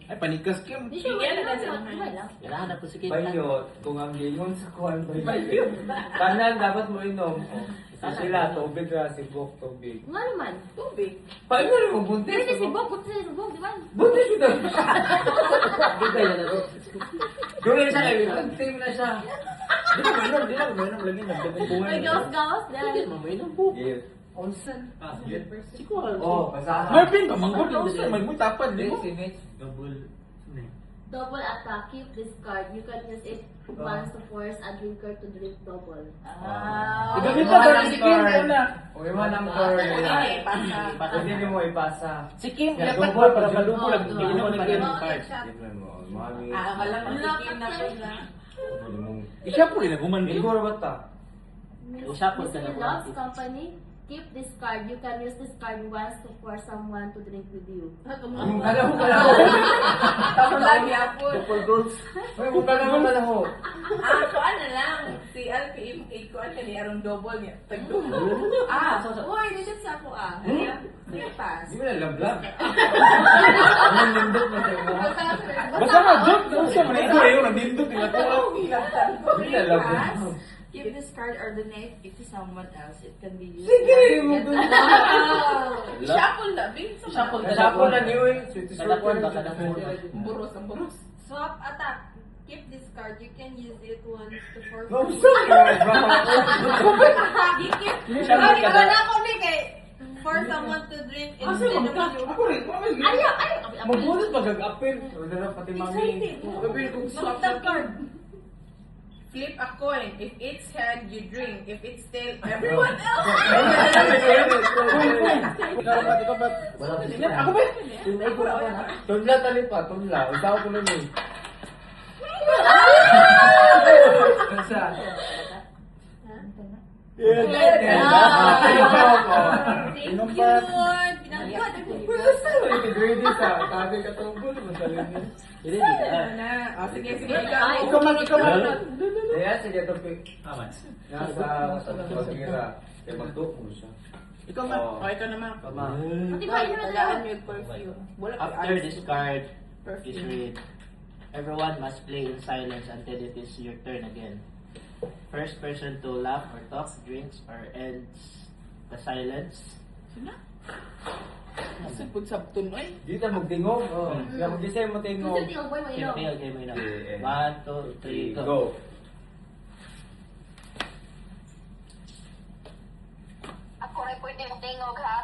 Ay, panikas Kim. Di siya Bigyan na wala sa lang. mga. Wala lang. Kailangan na po si Kim. Bayot, kung ang gingon sa kuhan Bayot. Tanan dapat mo inom. So sila, tubig na, sibok, tubig. Nga naman. Tubig. Paano na mo buntis? Pero si Bob, buti si Bob, di ba? Buntis ito! Bigay na to. Gawin siya kayo, team na siya. Di na mainom, di na mainom lagi na. Bunga May gawas-gawas Hindi dahil. mo mainom po. Yes. Onsen. Ah, sige. Siguro. Oh, basahan. Marvin, kamanggol na usan. May mutapad, di mo. Sinit. Gabul. Double attack, keep this card. You can use it once to force a drinker to drink double. Ah. Igamit na ba si Kim yan na? Uy, mo ng core. Okay, pasa. Pwede niyo mo ipasa. Si Kim, Yeah, dapat double, para double. malubo lang. Oo, Inom oo. na rin Oo, yung card. shot. Siyempre mo, mami. Wala pa si Kim na pala. Pwede mong... Siya po rin, human din. Igor ba ta? Usapon ka Mr. na Love's po. company, keep this card. You can use this card once to force someone to drink with you. Yung kalaho, kalaho. Tapos lagi ako. Double goals. Uy, yung kalaho, kalaho. Kuan na lang. Si LPM, kuan ka ni Arong double niya. Tag-double. Uy, nisip sa ako Sige, pass. Di ba na love-love? Ang nindot mo sa imo. Basta na, joke. Basta mo na ito eh. Yung nandindot, yung natuwa. Di ba love-love? Give this card or donate it to someone else. It can be used. Sige, mo dun. Shuffle na, Bing. Shuffle ka Sapo na na. niyo eh. Kadapon ba, kadapon? Buros, ang buros. Swap attack. Keep this card. You can use it once to force. Shuffle ka na. Wala ko ni kay for someone to drink instead of you. Ako rin, promise. Magbunot ba gag-apil? Wala na pati mami. Gabi kung swap Swap card. Flip a coin. If it's head, you drink. If it's tail, everyone else. Ikaw ba? Wala pa si Ako ba? Yung may gula ako na. Tunla tali pa, tunla. Usaw ko nun eh. Kansa? Inom Thank pa. you, Lord. Pinagkuhan. Ready sa tabi ka tungkol. Masalin niya. Hindi, hindi ka. Na. Oh, sige, sige. Ikaw man. Kaya sige to pick. Aman. Nasa pag-ira. Kaya magduk mo siya. Ikaw man. Oh. Okay ka naman. Tama. Pati ba, yun Tagaan na mo yung perfume. Wala ka After this card is perfume. read, everyone must play in silence until it is your turn again. First person to laugh or talk, drinks, or ends the silence. Nasipod sa tunoy. Di ta magtingog. Kaya mag-isay mo Gusto tingog. tingog boy, may ilong. Okay, may na. Okay. 1, 2, 3, go. Go. Ako rin pwede magtingog ha.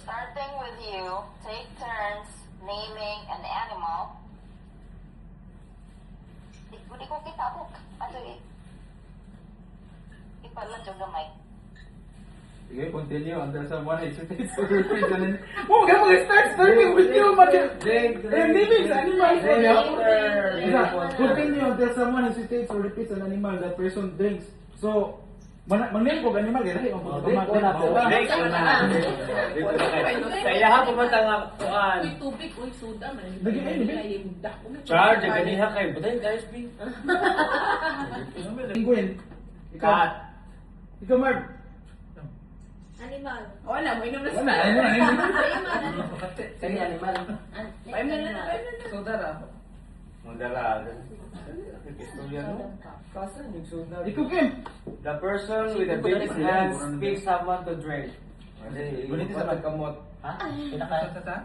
Starting with you, take turns naming an animal. Di ko kita ako. Ano eh? Ipalat yung gamay. Sige, continue. Under someone hesitates to repeat the name. Oh, kaya mag-start starting with you, Matthew. Naming the animal. Continue until someone hesitates or repeats an animal that person drinks. So, mag-name ko animal, kaya lahi ang Next na. Sa ilaha pumunta nga kuan. Uy, tubig. Uy, soda. Lagi na yun, Ay, mudak. Charge, ganiha kay. Butay guys, B. Penguin. Cut. Ikaw, Marv. Animal. Wala, mo inom na Wala, ano na, ano na. Kani animal. Paim na lang. Soda ra. Mundala. Istorya no? Kasan yung soda? Ikaw, Kim. The person with the biggest hands picks someone to drink. Gunit sa kamot. Ha? Pinaka.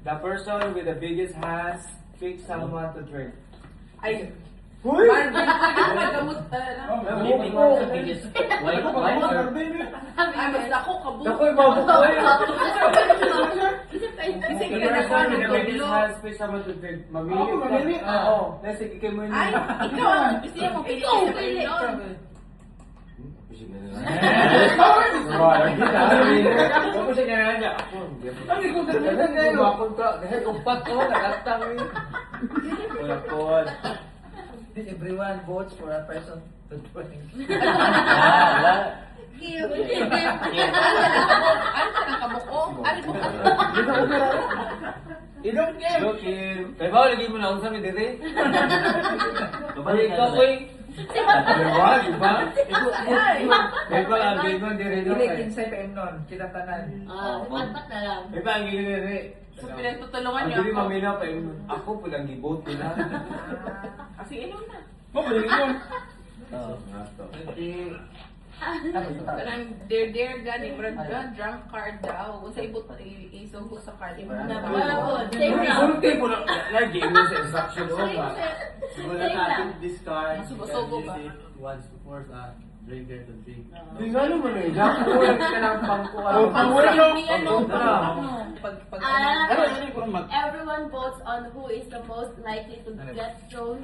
The person with the biggest hands picks someone to drink. Ay, Huy! Marvin, pwede ko magkamot. Living on the biggest white wine. Ay, mas ako, kabuk. Nakoy, mabukoy! Kasi The kaya na person with the ko biggest hands picks someone to drink. Mamili Ako, mamili? Oo. Nasa ikay mo yun. Ay, ikaw ang gusto mo pili sa pili. Ako siya ganyan niya. Ano ko dalaga ngayon? Kumakon ka. Dahil upat ko, nakatang eh. Wala po. Everyone votes for a person to drink. Wala. Cute. Ano ka ng kabuko? Ano mo ka? Inom, Kim. Look, kay ba lagi mo na unsa mi diri? Babalik Ikaw ka koy, Diba? Diba? May ko lang, may ko hindi rin Dili, ako. 15 PM nun, kinatanan. Si Patpat na lang. May ba, ang gini-gini. So, pinagtutulungan Ang niyo dili ako. mamina pa yung ako po lang gibot nila. Kasi inom na. Mo balik yun. Oh, ngasto. Kanang dare gani, brad ka, drunk card daw. Kung sa ibot pa, isugo sa card. Wala po. Same lang. Sulti po lang. Lagi mo sa instruction o ba? Siguro Same lang. natin discard. Masubo-subo ba? Use it once to force a drinker to drink. Di nga naman eh. Dapat ko lang ka ng pangkuhan. Oh, pangkuhan. Ni ano, pag Everyone votes on who is the most likely to get thrown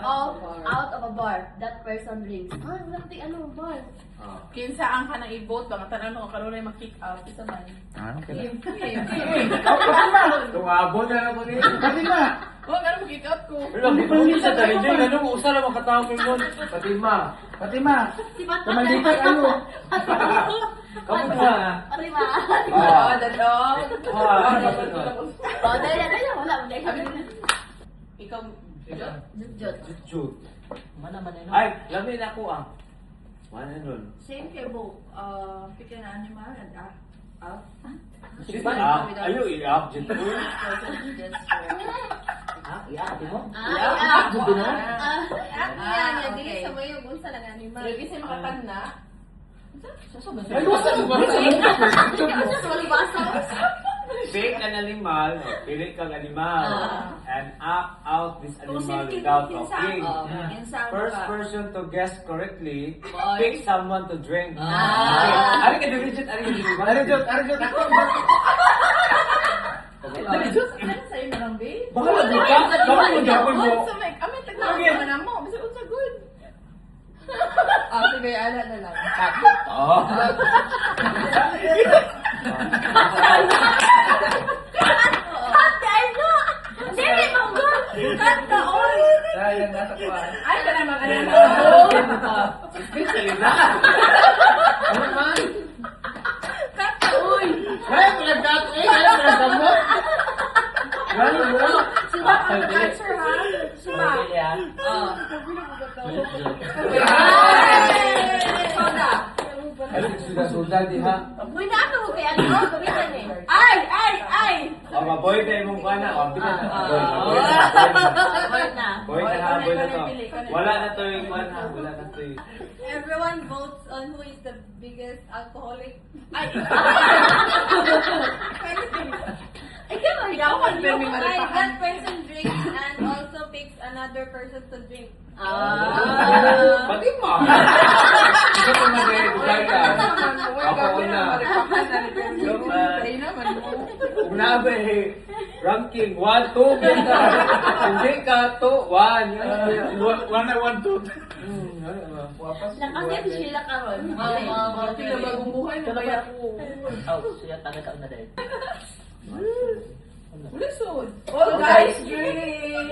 out of a bar. That person drinks. Ah, wala kati ano, bar. kinsa ang ka nang i-vote ba? Matanan mo, karoon ay mag-kick out. Isa man. Tungabon na ako niya. Fatima! Huwag ano mag-kick out ko. Pero ang hindi sa dahil dyan, ganun, usa lang makatawag mo. Fatima. Fatima! Si Patpat Kamalipat ano? Kamu na. Fatima. Oo, dadong. Oh, dahil wala. Ikaw, Jut. Jut. Mana man yun? Ay, lamin ako ah. Mana nun? Same kay Bo. Pick an animal and out. Ayo, i-up dyan ko. Ha? Iakti mo? Yan, dili sa mayo unsa lang animal. lagi siya makatag na. Ay, gusto ko ba? Sorry, basa. Pick an animal, pili kang animal, and act out this animal without talking. First person to guess correctly, pick someone to drink. Ari ka diligent, ari ka diligent. Arjot! Ako! Ano sa'yo na lang, babe? Bahala mo ka? Bakit mo gapon mo? Unsa, Meg? Amin, taglaman mo na mo. Bisa, unsa, good. Sige, ala na lang. Oh. Dili mo good. Kanta oy. Dahil lang nasa kuwan. Ay, ka naman, ano na. Especially na. Ano man? Kata, uy. Ay, pinagkato eh! Ay, pinagkamot! Gano mo? Si Patpat ang answer ha. Siya. Soda. Ay, suda-suda di ha. Uy, nato mo kay ano? Gamitan eh. Ay! O, maboy na imong pana. O, bilis na. Boy na. Boy na ha, boy na to. Wala na to yung pana. Wala na to yung... Everyone votes on who is the biggest alcoholic. Ay! Ikaw Confirm yung Ay, maripakan. that person drinks and also picks another person to drink. Pati mo. Ito pa mag-edukay ka. Ako na. Joke lang. Sa'yo naman mo. Una ba eh. Ranking 1, 2, beta. Hindi ka 2, 1. One na one, two. Nakasip sila karon. Pati na bagong buhay mo. Kaya ako. Siya taga na dahil. Ulisod. Oh, guys, drink!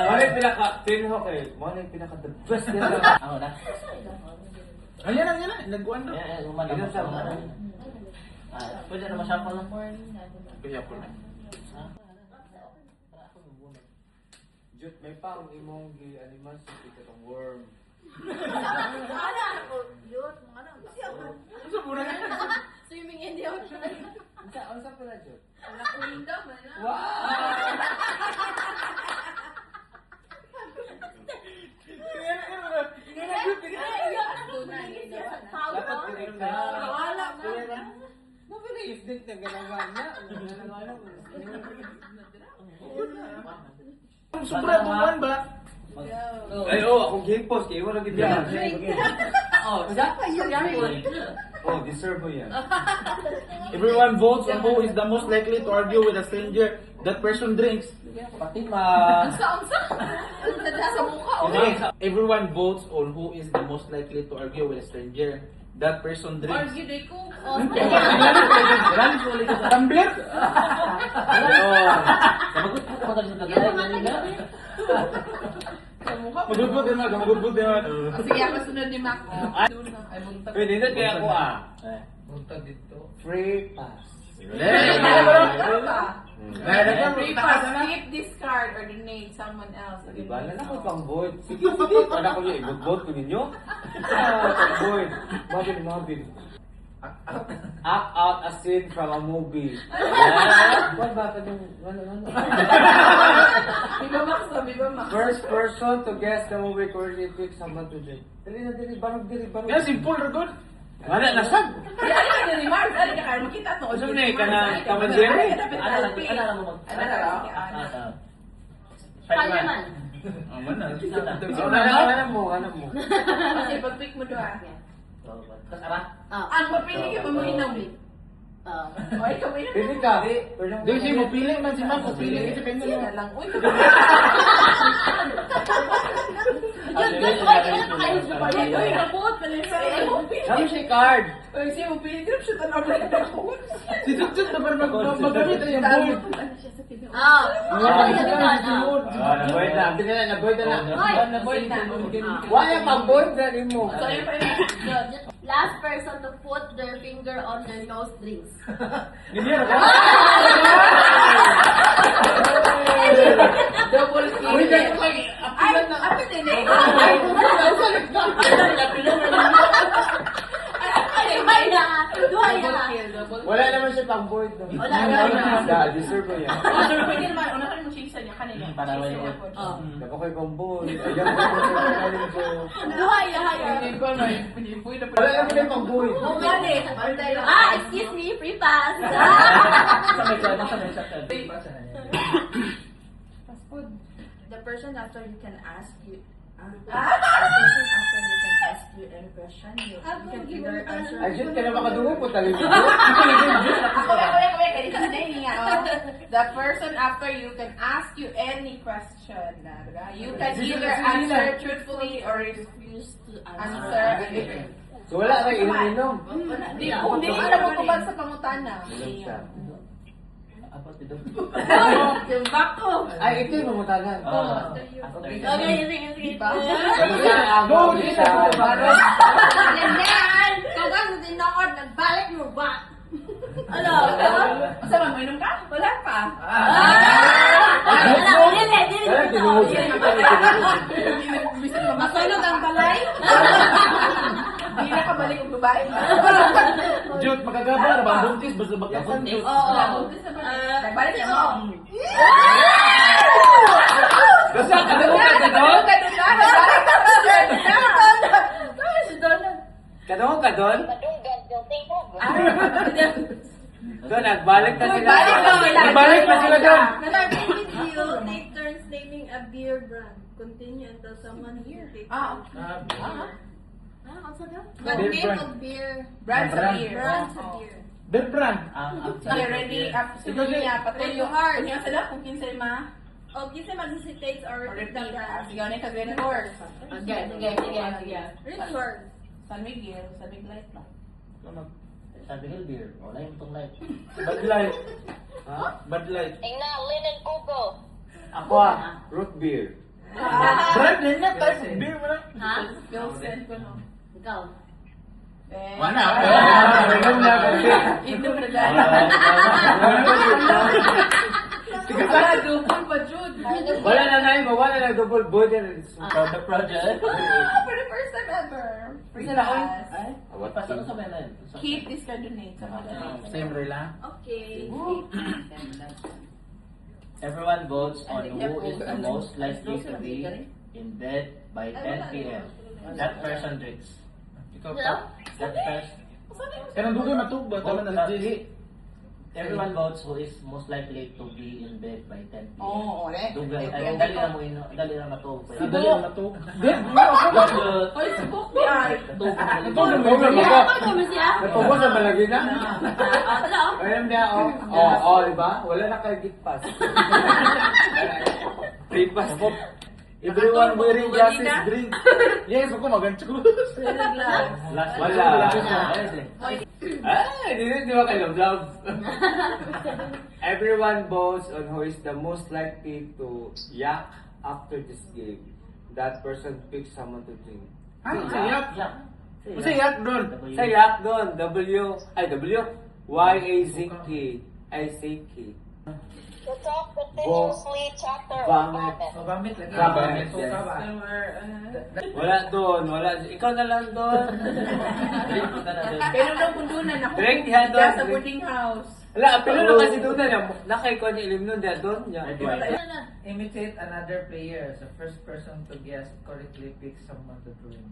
Ano yung pinaka-pinho kayo? Ano yung pinaka-the best nila? Ako na. Ayan na. Nagkuhan na. Eh, umano. Ilan sa mga? Pwede na masyapal lang. Kaya po na. Jut, may pang imong gi-animal sa pitong worm. Gusto mo na nga. Swimming in the ocean. Ano sa pala, Jut? Nakulinda man na. Dapat direct na. Wala Mabilis din na ganawa niya. Sobra buwan ba? Ay, akong game post. Kaya mo lang gitya. Oh, deserve mo yan. Everyone votes on who is the most likely to argue with a stranger. That person drinks. Fatima. Sa mukha. Everyone votes on who is the most likely to argue with a stranger. That person drinks. Argue day ko. Tumbler? Kabagot ko talaga sa tagay. Sa mukha. Magudbud din mga, magudbud din mga. Sige, ako sunod ni Mac. Ay, buntag. Pwede na kaya ako ah. Punta dito. Free pass. Free pass, keep, discard, or donate someone else. Di ba? Lala ko pang void. Sige, sige. Para ko yung i-vote ko ninyo. Pang void. Mabin. Act out a scene from a movie. What ba ka nung... Viva Max. First person to guess the movie currently pick someone to drink. Dali na, barog. Yan, simple, Ragod. Wala, nasab. Ano ni Mark? Ano ka kaya makita to? Ano na eh, Tom and Jerry? Ano mo? Spider-Man. Alam mo. Kasi pag-pick mo doon. Tapos ara? Ang mapili ka mo inom. O, ikaw mo inom. Pili ka. Di siya mo pili man si Ma'am, pili kasi kayo Sige na na lang. Uy, Uy, nabuot pala yung sarili. Sabi siya card. Uy, siya mo pili. Grab siya tanong na ako. Si Tutut na parang magamit ay ang board. Naboy na. Naboy na. Naboy na. Wala pang board na rin mo. So, yun pa yun. Last person to put their finger on their nose drinks. Ganyan ako. Double kill. Ay, apa din eh? Duhay na. Wala naman siya pang board. Wala naman. Deserve ko yan. Pwede naman, una ka mo chase niya kanina. Para wala yun. Dapat ko pang board. Ayan ko. Duhay na haya. Hindi ko na, pinipoy na Wala naman siya pang board. Excuse me, free pass. The person after you can ask you. The person after you can ask you any question. You can either answer. Ay, Diyos, kaya makadungay po talaga. The person after you can ask you any question. You can either answer truthfully or refuse to answer anything. So wala kayo inom-inom. Hindi ko alam mo kung sa pangutana. Inom siya. Apa ito? Yung bako. Ay, ito yung mamutagan. Okay, sige. Go, siya. Kung ano tinood, nagbalik mo ba? Ano? Masama mo inom ka? Wala pa. Matulog ang balay? Hindi na kabalik ang babae. Jut, makagaba na ba? Buntis, basta magkabuntis. Balik niya mo. Basta, kadungay ka doon? Kadungay ka doon? Madunggan, yung tingog. Doon, nagbalik na sila. Nagbalik na sila doon. Starting with you, take turns naming a beer brand. Continue until someone here takes Ah, But Beer name brand. of beer. Brands of beer. Brands of beer. Berbrand. Okay, ready? Sige niya, patuloy. Kung yung sila, kung kinsay ma. O, kasi mag-hesitates or repeat the brand. Sige, ano yung kagawin horse. Read word. San Miguel, San Miguel Light lang. Sabi ng beer. Wala yung itong light. Bad light. Bad light. Tingnan, linen kuko. Ako root beer. Brand din niya, type of beer mo na. Ha? Pilsen ko no. Ikaw. Wala. Inom na kasi. Inom na dahil. Wala, dupon pa, Jude. Wala na na yun, wala na double board. The project. For the first time ever. Free pass. What Pas ano sa meron? Keep this card donate. Same rela. Okay. Everyone votes on who is the most likely to be in bed by 10 p.m. That person drinks. Ikaw Hello? pa. That person. Kanang dugo na to, ba? Tama na legit. Everyone votes who is most likely to be in bed by 10 p.m. Oo, ulit. Dugay. Ay, dali na mo ino. Dali na matulog. Dali na to. Di, Hoy, subok ni Ay. natulog mo Kaya ba? ako naman siya. Napagod na malagi na. Hello? Alam niya, diba? Wala na kayo gift pass. Free pass. Everyone wearing glasses, drink. Yes, ako mag-ancho. Last Wala. Ay, Di ba kayo love? Everyone votes on who is the most likely to yak after this game. That person picks someone to drink. Sayak. Sayak doon. Sa yak doon, Y-A-Z-K. To talk continuously, chatter, or Vomit. vomit. So, vomit lagi. Vomit, So, yes. kawa. Wala doon, wala. Ikaw na lang doon. Pero nung kundunan ako. Drink yan doon. Sa boarding house. Wala, pero na kasi doon na. Nakay ko ni Ilim nun, doon. Imitate another player. So, first person to guess correctly pick someone to join.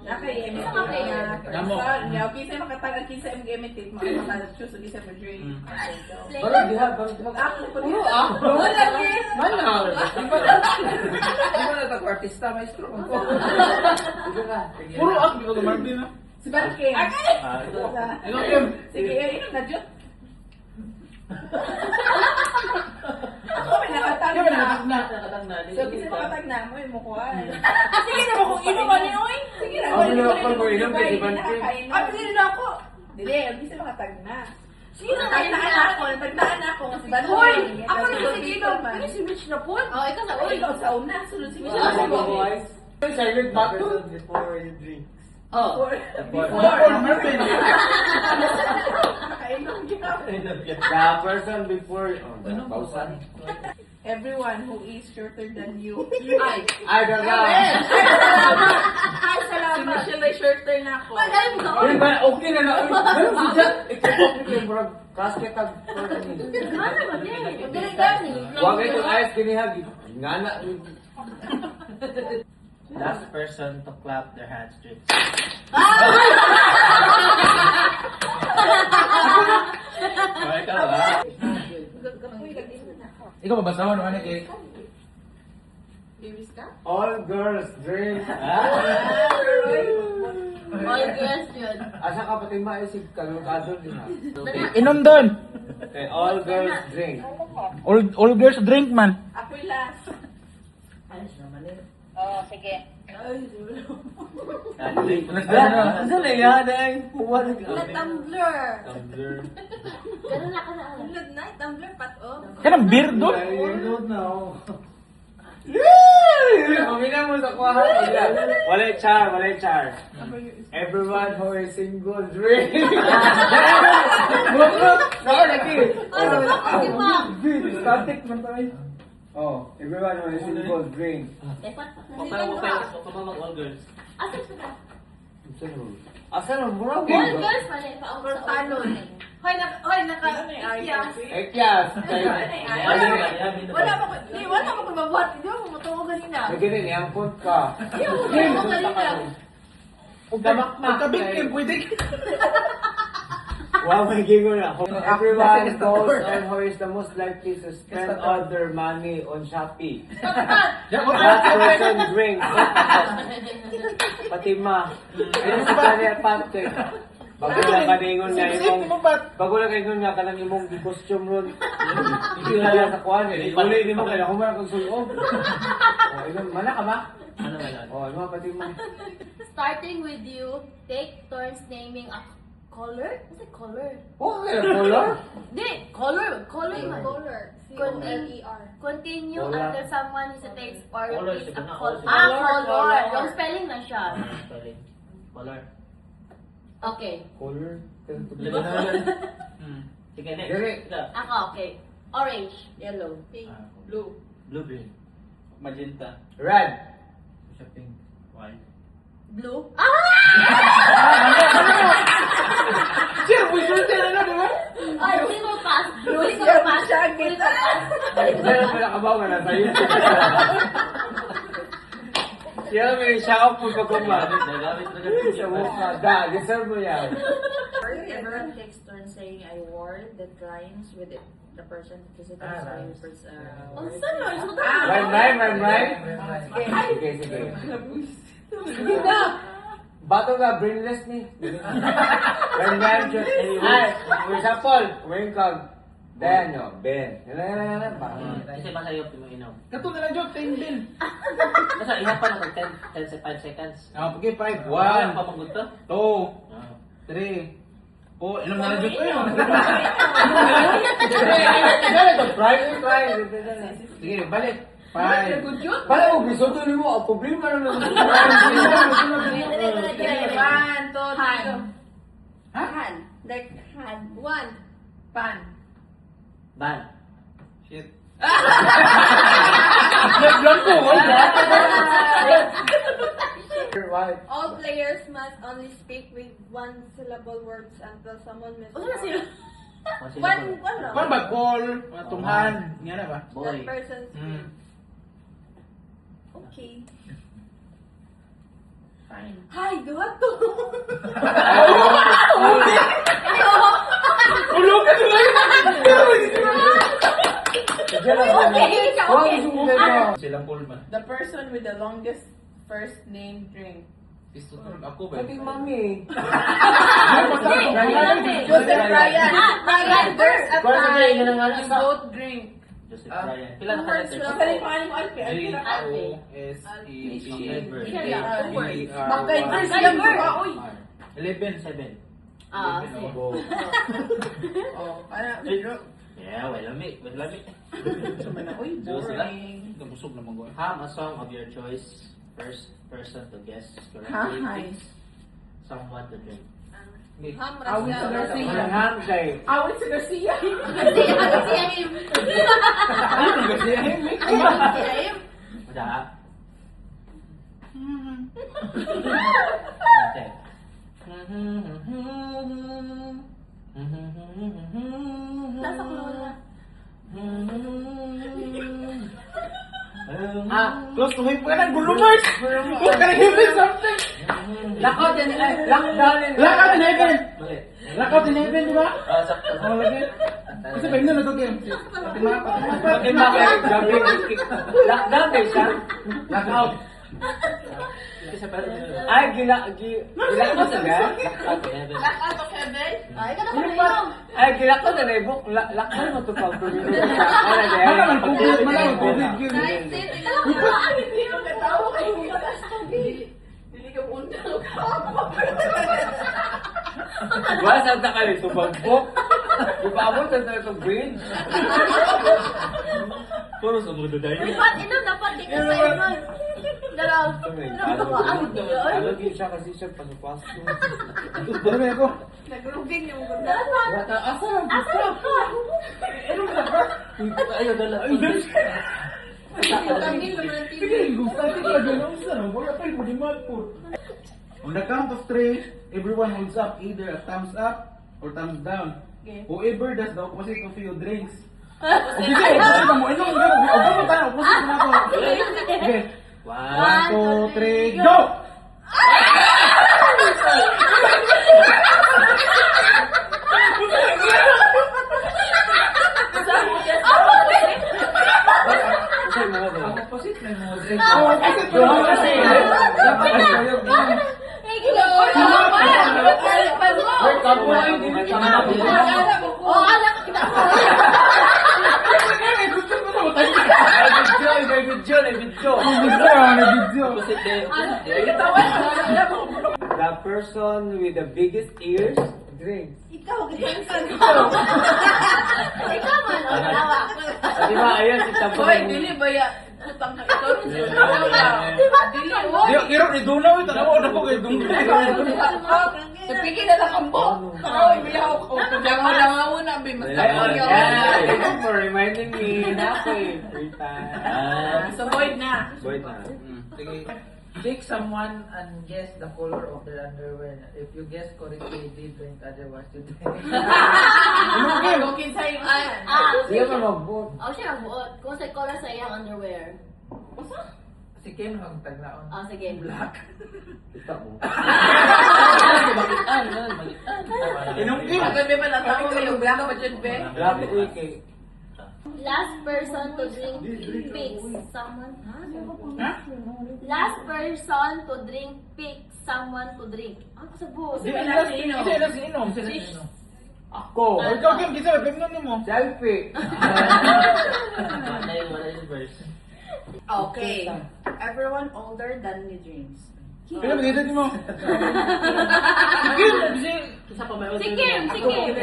Naka-imitate. Isa ka player. Namo. Kisa makatagal kisa imitate. Makatagal-choose. Kisa ma-drink. Parang diha, parang diha. Ako po Puro niya. ako. Wala niya. Manaw. Di ba natak artista, maestro? Puro ako, di ba ka Marvin na? Si Balkin. Ikaw, Kim. Sige, inom na Diyot. Ako may nakatag Kim, na. nakatag na. So, kasi makatag na mo yung mukha. Sige na mo kung inom ka niyo, oy. Sige na. Ako na ako kung inom kay Ivan Kim. Ah, pili na ako. Dili, kasi makatag na. Sige na, tagdaan ako. Tagdaan ako. Si Balkin. Hoy! Ako na sige inom. Ano si Mitch na po? Oh, ikaw sa Oy, uy. ikaw sa una. Sunod si Mitch. Silent button. Before you drink. Oh. Marvin. Nakainom niya. The person before. Oh, pausan. Everyone who is shorter than you. Ay, gaga. Ay, salamat. Si Michelle ay shorter na ako. Magaling mo Uy, ba, okay na na. Ganun si Jack. Ikaw ko yung murag casket ang Ano ba din? Galing. Huwag ito ayos kinihag. Nga na. Last person to clap their hands drinks. Oh, ikaw ba? Ikaw mabasahon ano kay Babies ka? All girls drink. All girls yun. Asa ka pati maisig kalungkado din ha. Inom doon. Okay, all girls drink. All girls drink man. Ako'y last. Oh, sige. Asa na yan ay? Huwag Na tumbler. Tumbler. Ganun na ka na. Tulad na, tumbler pat oh. Kanang beer doon. Mamina mo sa kwahan. Walay char, walay char. Everyone who is single drink. Saka lagi. Ano ba? Kasi ba? Static man tayo. Oh, everyone who is single drink. Dapat All girls. Asa ka ba? Asa na mura All girls pa rin. Talon. Hoy, naka-ikyas. Ekyas. Wala mo ko mabuhat. Hindi mo matungo ganina. May ganun, i-ampun ka. Hindi mo matungo ganina. Magkabig Kim, pwede. Wow, may gingo na. Everyone goes and who is the most likely to spend all their money on Shopee. That person drinks. Pati ma. Ano sa kanya pante? Bago lang kaningon nga imong bago lang kaningon nga kanang imong costume ron. Ikilala sa kuan eh. Ipuli ni mo kaya kumara kag sulo. Oh, inom mana ka ba? Ano ba? Oh, ano pati mo. Starting with you, take turns naming a color? What's it color? Oh, kaya color? Hindi, color. Color man. Color. C-O-L-E-R. Continue Color. until someone hesitates or Color, repeats sige a na, color. color. Color. Yung spelling na siya. Sorry. Color. Okay. Color? Sige, next. Dire. Ako, okay. Orange. Yellow. Pink. Blue. Blue, green. Magenta. Red. Shopping. White. Blue. Ah! Sir, we should tell ano, di ba? Ay, sino pass? Huli ko pass. Huli ko pass. Sa'yo pala kabaw ka na sa'yo. Siya may shout mo pa kumain. Sa mukha. Da, deserve mo yan. Everyone takes turns saying a word that rhymes with it. The person that visitors rhymes. Ang sarap. Rhyme. Sige, sige. Sige na. Bato ka, brainless ni. Rhyme, just anyway. For example, when ka, Ben, no, Ben. Kasi masayop yung inom. Kato na lang joke, time bill. Basta iha pa lang 10 seconds. Okay, 5. Wala 1, pa pagod to. 2, 3. Oh, inom na lang joke ko yun. Sige, balik. 5. Para mo, bisoto ni mo, ang problema na lang. 1, 2, 3, go. Han. Like Han. 1. Pan. Ban. Shit. Nag-blanco. Right. All players must only speak with one syllable words until someone misses. Ano na sila? One lang. Kung ba, call, tunghan, nga na ba? That Boy. person speak. Mm. Okay. Fine. Hi, gato. Ulog ka tuloy! Silang Pullman. The person with the longest first name drink. Gusto ko ako ba? Pati mami. Joseph Ryan. Ryan. There's a Kung ano time yun ang ano you sa- both drink. Joseph Ryan. Pila na Words ka-letters? lang. Kaling pangalan mo, Alpi. Alpi na ka. R-O-S-E-P. Magka-inverse lang ba? Uy. 11. 7. Ah, sige. Oh, ano? Yeah, wala mi. Wala mi. Sabi na, uy, boring. Nabusog naman ko. Hum a song of your choice. First person to guess correctly. Hi. Picks someone to drink. Ham Awit sa Garcia. Walang ham kay. Awit sa Garcia. Wala. Okay. Nasa corona. Close to him. Parang gulumers! Huwag ka na something! Lockdown in Lockout in heaven! Mali. Lockout in heaven, di ba? Sakto. Oo, lagi. Kasi pa yun na ito, Kim. Patima. Pati mami. Gabi. Lockdown kay siya. Lockout. Isa pa rin. Ay, gilakot na ga? Lockout in heaven. Out of heaven. Ay, ka na ko na Ay, gilakot na na ibok. Lakot mo ito pa. Ano naman, COVID man lang, COVID yun. Hindi mo katawa kayo kung Dili ka undang. Wala sa ka rin tumagbok. Ipabot na ito bridge. Puro sa mundo dahil. Dapat ito, dapat di ka sa inyo. Dalaw. Alagi siya kasi siya pasok-pasok. Ano ba ako? Nagruging yung mundo. Bata, asa lang? Asa ka? Ayaw dala. Tangin naman ang TV. Sige, gusto natin ka gano'n sa no? Wala pa yung mag po. On the count of 3, everyone holds up either a thumbs up or thumbs down. Okay. Whoever does the opposite of you drinks. Sige, opposite ka mo. Inom, opposite tayo, opposite na ako. Okay. 1, 2, 3, go! Opposite na yung mga drinks. Opposite na yung kasi. Dapat kayo. Ay, ginawa na ako. Oh, anak ko kita. Gusto ko na matay. May video. Opposite din. The person with the biggest ears drinks. Ikaw, ganyan ka. Ikaw man, o, dalawa. Di ba, ayun si Tabo. Hoy, dili ba ya? Utang ka ito. Dili, Kiro ni Dunaw ito na ako kay Dunaw. Napigil na lang ang bo. Karoy, bilaw ko. Langaw na, be. Mas tapos yun. Thank you for reminding me. Napoy. Free time. So, void na. Void na. Sige. Pick someone and guess the color of their underwear. If you guess correctly, they drink. Otherwise, you drink. Okay, sa'yo. Sige mo mag-vote. Oh, siya magbuot. Kung sa color sa iyang underwear. Si Kim magtaglaon. Ah, sige. Black. Ito mo. Balikan. Inom Kim. Pagkabi ba natama mo yung black pa dyan, be? Black week eh. Last person to drink picks someone. Ha? Last person to drink picks someone to drink. Ah, kasabot. Sila si inom. Ako. O ikaw Kim, kisa ba pimnon mo? Selfie. Wala yung verse. Okay. Everyone older than me drinks. Kaya magkita mo. Kim, kasi Isa pa may Si Kim, si Kim.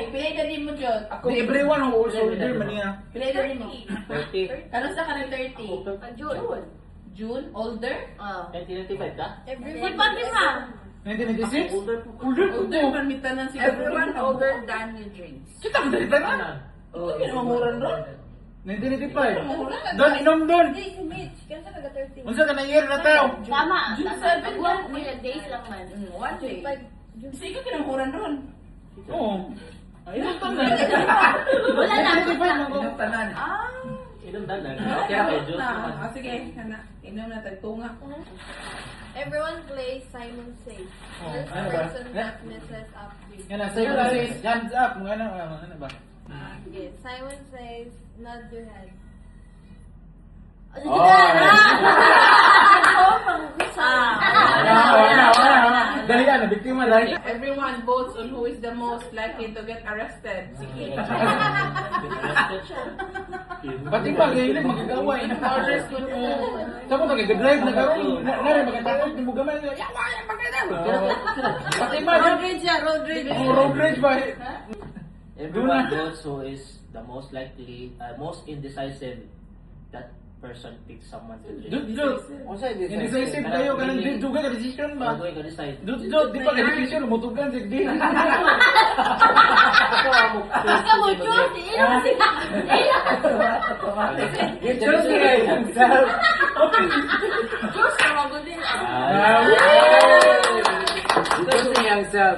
Pilay ka din mo, Jod. everyone who also older man niya. Pilay ka din mo. 30. Ano sa ka ng 30? June. June, older? Ah. 1995 ka? Si Fatima. 1996? Older po. Older man mitanan si Everyone older than you drinks. Kita mo dali tanan. Tanan. Oh, Kinamamuran doon. 1985. Doon, inom doon. Hindi, si Mitch. Kaya sa taga-13. Unsa ka na year na tao? Tama. June Tama. 7 One million days lang man. One day. Like, Kasi ikaw kinamamuran doon. Oo. Ayun tanan. Wala na. 1985 lang ko. Inom tanan. Inom tanan. Okay, okay. Diyos naman. Sige, kana. Inom na tagtunga. Everyone plays Simon Says. Oh, First ano ba? person that messes up the Yan na, sa'yo na sis. Hands up. Mga ano ba? Okay, Simon Says, nod your head. Ano na? Dali na, biktima dali. Everyone votes on who is the most likely to get arrested. Sige. Pati ba, ganyan magagaway. Orders to Sabo ka, gag-drive na karoon. Nari, magkatapos, di mo gamay. Pati ba, road rage yan, road rage. road rage ba? Everyone votes who is the most likely, most indecisive. That person picks someone to drink. Dud, indecisive kayo ka ng drink. Dugay ka decision ba? Bago ka decide. Dud, di pa ka decision. Mutugan si Gdi. Ikaw mo, Diyos. Ilang sila. Choose ka yourself. Diyos, kamagod din. Choose yourself.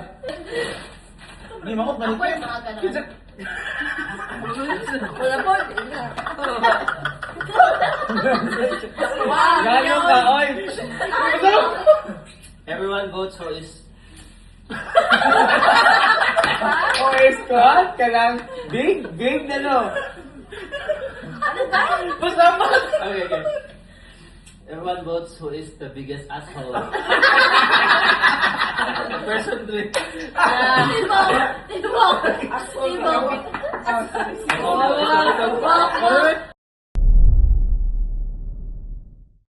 Ni makot Ako manikip. yung mga ganun. Wala po. Gayo ka, oy! Everyone votes who is Oy, squad ka lang. Big na no. Okay, okay. Everyone votes who is the biggest asshole. Person 3. Tibok. Asshole. Tibok. Asshole.